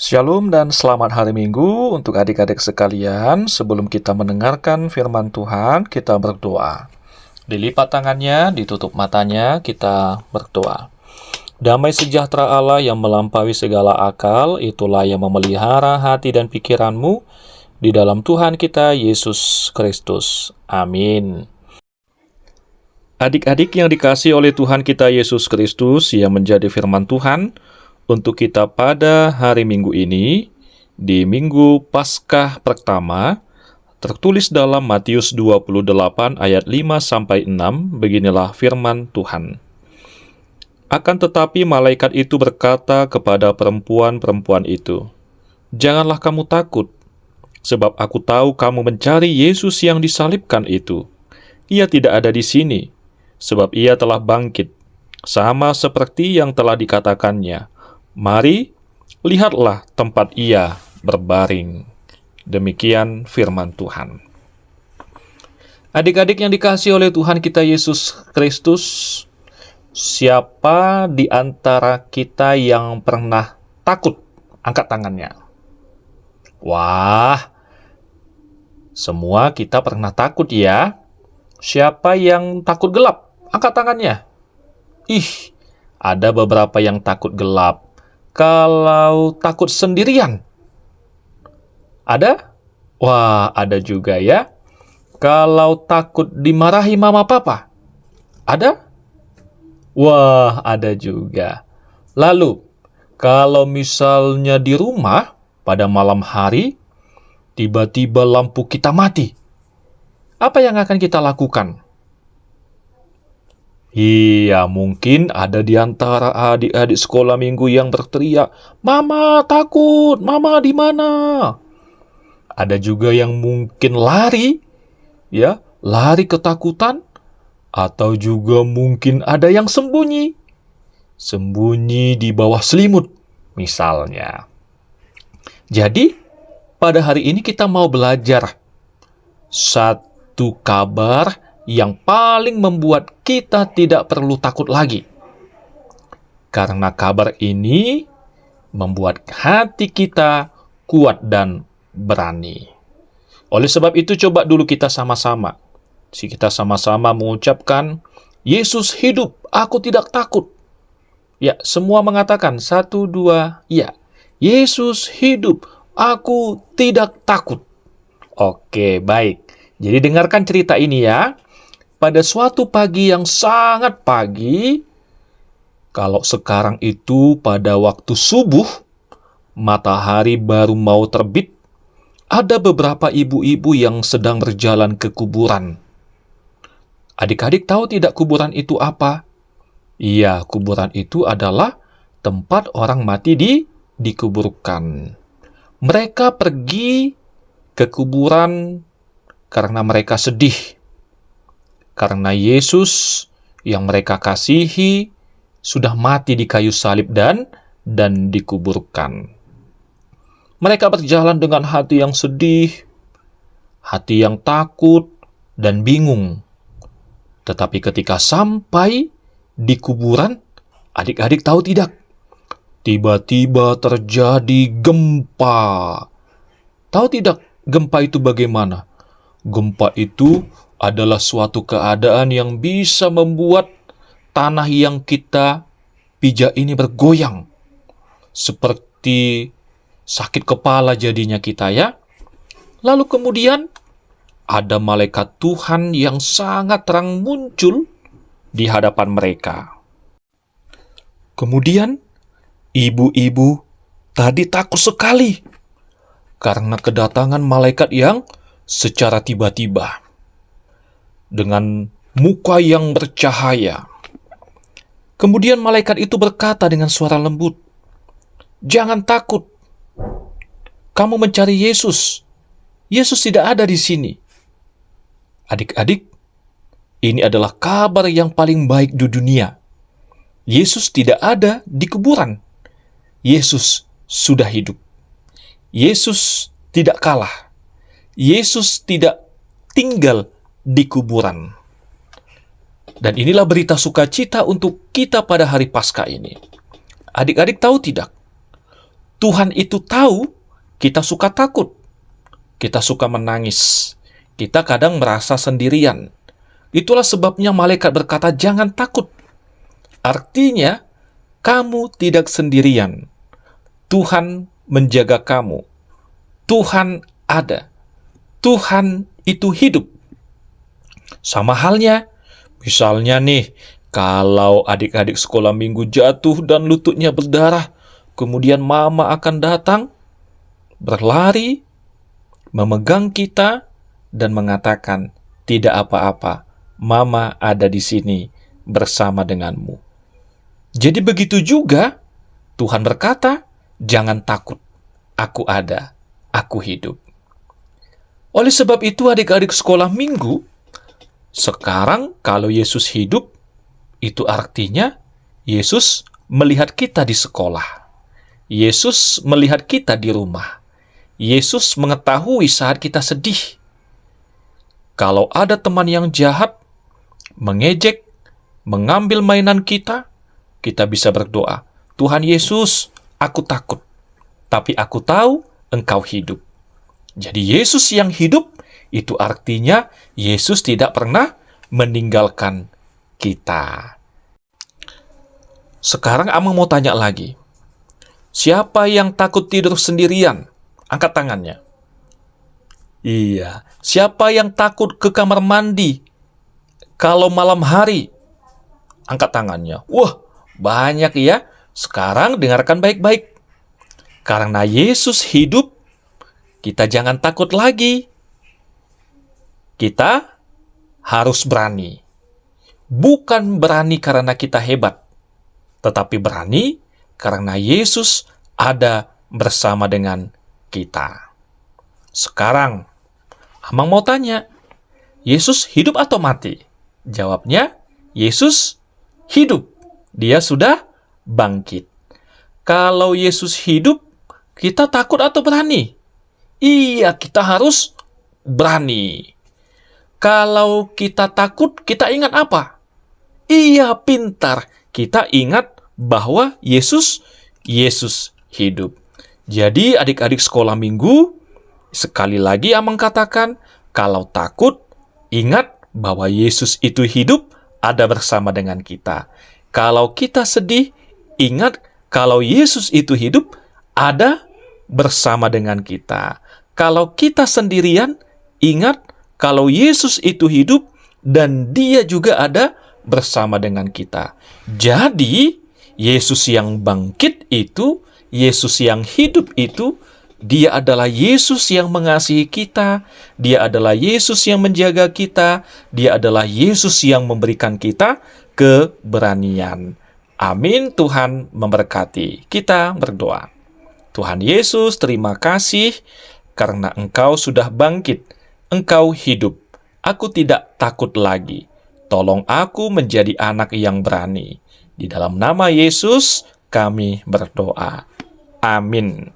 Shalom dan selamat hari Minggu untuk adik-adik sekalian. Sebelum kita mendengarkan firman Tuhan, kita berdoa. Dilipat tangannya, ditutup matanya, kita berdoa. Damai sejahtera Allah yang melampaui segala akal, itulah yang memelihara hati dan pikiranmu di dalam Tuhan kita Yesus Kristus. Amin. Adik-adik yang dikasihi oleh Tuhan kita Yesus Kristus yang menjadi firman Tuhan, untuk kita pada hari Minggu ini, di Minggu Paskah pertama, tertulis dalam Matius 28 ayat 5-6, beginilah firman Tuhan. Akan tetapi malaikat itu berkata kepada perempuan-perempuan itu, "Janganlah kamu takut, sebab aku tahu kamu mencari Yesus yang disalibkan itu. Ia tidak ada di sini, sebab ia telah bangkit, sama seperti yang telah dikatakannya. Mari, lihatlah tempat ia berbaring." Demikian firman Tuhan. Adik-adik yang dikasihi oleh Tuhan kita Yesus Kristus, siapa di antara kita yang pernah takut? Angkat tangannya. Wah, semua kita pernah takut ya. Siapa yang takut gelap? Angkat tangannya. Ih, ada beberapa yang takut gelap. Kalau takut sendirian, ada? Wah, ada juga ya. Kalau takut dimarahi mama papa, ada? Wah, ada juga. Lalu, kalau misalnya di rumah pada malam hari, tiba-tiba lampu kita mati, apa yang akan kita lakukan? Iya, mungkin ada di antara adik-adik sekolah minggu yang berteriak, "Mama takut, mama di mana?" Ada juga yang mungkin lari, ya, lari ketakutan, atau juga mungkin ada yang sembunyi di bawah selimut, misalnya. Jadi, pada hari ini kita mau belajar satu kabar yang paling membuat kita tidak perlu takut lagi. Karena kabar ini membuat hati kita kuat dan berani. Oleh sebab itu, coba dulu kita sama-sama. Kita sama-sama mengucapkan, "Yesus hidup, aku tidak takut." Ya, semua mengatakan, 1, 2, ya. "Yesus hidup, aku tidak takut." Oke, baik. Jadi dengarkan cerita ini ya. Pada suatu pagi yang sangat pagi, kalau sekarang itu pada waktu subuh, matahari baru mau terbit, ada beberapa ibu-ibu yang sedang berjalan ke kuburan. Adik-adik tahu tidak kuburan itu apa? Iya, kuburan itu adalah tempat orang mati dikuburkan. Mereka pergi ke kuburan karena mereka sedih. Karena Yesus yang mereka kasihi sudah mati di kayu salib dan dikuburkan. Mereka berjalan dengan hati yang sedih, hati yang takut, dan bingung. Tetapi ketika sampai di kuburan, adik-adik tahu tidak? Tiba-tiba terjadi gempa. Tahu tidak gempa itu bagaimana? Gempa itu adalah suatu keadaan yang bisa membuat tanah yang kita pijak ini bergoyang. Seperti sakit kepala jadinya kita ya. Lalu kemudian ada malaikat Tuhan yang sangat terang muncul di hadapan mereka. Kemudian ibu-ibu tadi takut sekali karena kedatangan malaikat yang secara tiba-tiba dengan muka yang bercahaya. Kemudian malaikat itu berkata dengan suara lembut, "Jangan takut. Kamu mencari Yesus. Yesus tidak ada di sini." Adik-adik, ini adalah kabar yang paling baik di dunia. Yesus tidak ada di kuburan. Yesus sudah hidup. Yesus tidak kalah. Yesus tidak tinggal di kuburan. Dan inilah berita sukacita untuk kita pada hari Paskah ini. Adik-adik tahu tidak? Tuhan itu tahu kita suka takut, kita suka menangis, kita kadang merasa sendirian. Itulah sebabnya malaikat berkata, "Jangan takut." Artinya, kamu tidak sendirian. Tuhan menjaga kamu. Tuhan ada. Tuhan itu hidup. Sama halnya, misalnya nih, kalau adik-adik sekolah minggu jatuh dan lututnya berdarah, kemudian mama akan datang, berlari, memegang kita, dan mengatakan, "Tidak apa-apa, mama ada di sini bersama denganmu." Jadi begitu juga, Tuhan berkata, "Jangan takut, aku ada, aku hidup." Oleh sebab itu adik-adik sekolah minggu, sekarang kalau Yesus hidup, itu artinya Yesus melihat kita di sekolah. Yesus melihat kita di rumah. Yesus mengetahui saat kita sedih. Kalau ada teman yang jahat, mengejek, mengambil mainan kita bisa berdoa, "Tuhan Yesus, aku takut, tapi aku tahu Engkau hidup." Jadi Yesus yang hidup, itu artinya Yesus tidak pernah meninggalkan kita. Sekarang Amang mau tanya lagi. Siapa yang takut tidur sendirian? Angkat tangannya. Iya. Siapa yang takut ke kamar mandi kalau malam hari? Angkat tangannya. Wah, banyak ya. Sekarang dengarkan baik-baik. Karena Yesus hidup, kita jangan takut lagi. Kita harus berani. Bukan berani karena kita hebat, tetapi berani karena Yesus ada bersama dengan kita. Sekarang, Amang mau tanya, Yesus hidup atau mati? Jawabnya, Yesus hidup. Dia sudah bangkit. Kalau Yesus hidup, kita takut atau berani? Iya, kita harus berani. Kalau kita takut, kita ingat apa? Iya, pintar. Kita ingat bahwa Yesus hidup. Jadi, adik-adik sekolah minggu, sekali lagi Amang katakan, kalau takut, ingat bahwa Yesus itu hidup, ada bersama dengan kita. Kalau kita sedih, ingat kalau Yesus itu hidup, ada bersama dengan kita. Kalau kita sendirian, ingat kalau Yesus itu hidup dan Dia juga ada bersama dengan kita. Jadi, Yesus yang bangkit itu, Yesus yang hidup itu, Dia adalah Yesus yang mengasihi kita, Dia adalah Yesus yang menjaga kita, Dia adalah Yesus yang memberikan kita keberanian. Amin. Tuhan memberkati. Kita berdoa. Tuhan Yesus, terima kasih karena Engkau sudah bangkit. Engkau hidup. Aku tidak takut lagi. Tolong aku menjadi anak yang berani. Di dalam nama Yesus, kami berdoa. Amin.